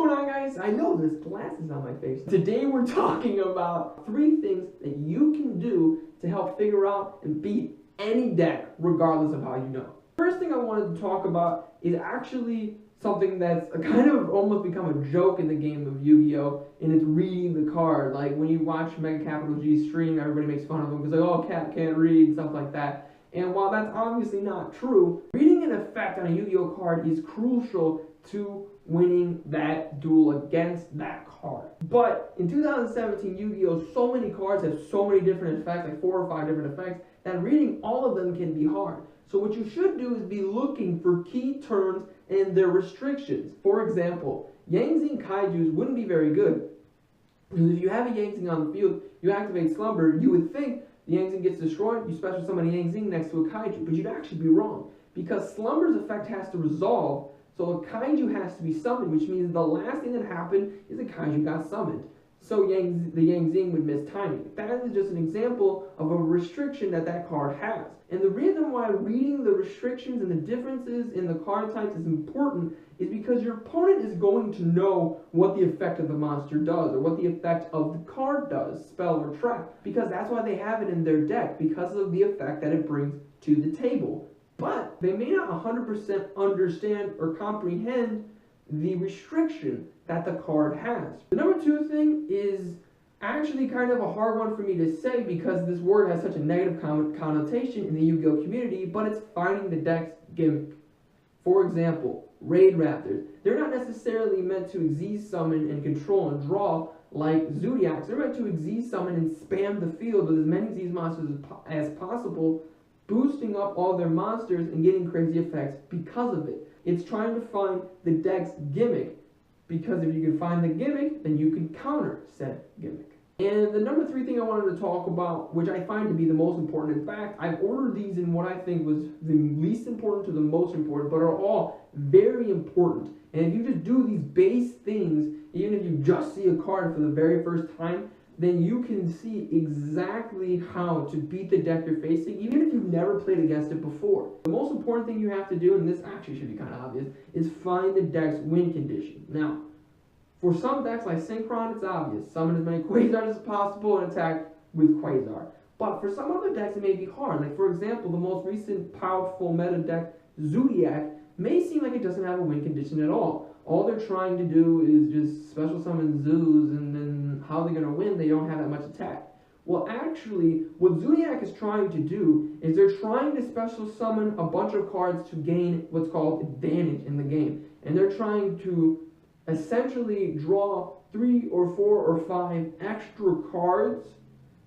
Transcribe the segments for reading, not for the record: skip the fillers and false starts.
going on, guys? I know there's glasses on my face. Today we're talking about 3 things that you can do to help figure out and beat any deck regardless of how you know. First thing I wanted to talk about is actually something that's kind of almost become a joke in the game of Yu-Gi-Oh! And it's reading the card. Like when you watch Mega Capital G stream, everybody makes fun of him because like, oh, cat can't read and stuff like that. And while that's obviously not true, reading an effect on a Yu-Gi-Oh! Card is crucial to winning that duel against that card. But in 2017 Yu-Gi-Oh! So many cards have so many different effects, like 4 or 5 different effects, that reading all of them can be hard. So what you should do is be looking for key terms and their restrictions. For example, Yang-Zing Kaijus wouldn't be very good, because if you have a Yang-Zing on the field, you activate Slumber, you would think the Yang-Zing gets destroyed, you special summon a Yang-Zing next to a Kaiju, but you'd actually be wrong, because Slumber's effect has to resolve, so a Kaiju has to be summoned, which means the last thing that happened is a Kaiju got summoned. So the Yang-Zing would miss timing. That is just an example of a restriction that card has. And the reason why reading the restrictions and the differences in the card types is important is because your opponent is going to know what the effect of the monster does, or what the effect of the card does, spell or trap, because that's why they have it in their deck, because of the effect that it brings to the table. But they may not 100% understand or comprehend the restriction that the card has. The number 2 thing is actually kind of a hard one for me to say because this word has such a negative connotation in the Yu-Gi-Oh! Community, but it's finding the deck's gimmick. For example, Raid Raptors. They're not necessarily meant to Xyz summon and control and draw like Zodiacs. They're meant to Xyz summon and spam the field with as many Xyz monsters as possible, boosting up all their monsters and getting crazy effects because of it. It's trying to find the deck's gimmick, because if you can find the gimmick, then you can counter said gimmick. And the number 3 thing I wanted to talk about, which I find to be the most important, in fact, I've ordered these in what I think was the least important to the most important, but are all very important. And if you just do these base things, even if you just see a card for the very first time, then you can see exactly how to beat the deck you're facing, even if you've never played against it before. The most important thing you have to do, and this actually should be kind of obvious, is find the deck's win condition. Now, for some decks like Synchron, it's obvious. Summon as many Quasars as possible and attack with Quasar. But for some other decks, it may be hard. Like, for example, the most recent powerful meta deck, Zodiac, may seem like it doesn't have a win condition at all. All they're trying to do is just special summon Zoos, and then how they're going to win, they don't have that much attack. Well, actually, what Zodiac is trying to do is they're trying to special summon a bunch of cards to gain what's called advantage in the game. And they're trying to essentially draw 3 or 4 or 5 extra cards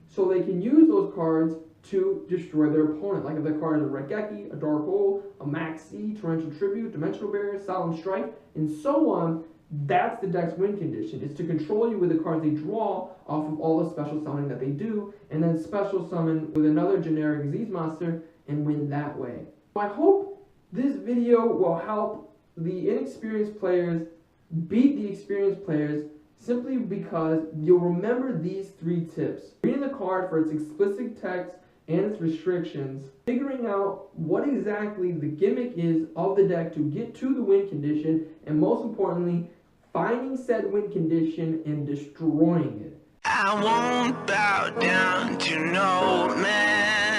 so they can use those cards to destroy their opponent. Like if their card is a Regeki, a Dark Hole, a Maxi, Torrential Tribute, Dimensional Barrier, Solemn Strike, and so on. That's the deck's win condition. It's to control you with the cards they draw off of all the special summoning that they do, and then special summon with another generic Xyz monster and win that way. I hope this video will help the inexperienced players beat the experienced players, simply because you'll remember these 3 tips. Reading the card for its explicit text and its restrictions, figuring out what exactly the gimmick is of the deck to get to the win condition, and most importantly, finding said win condition and destroying it. I won't bow down to no man.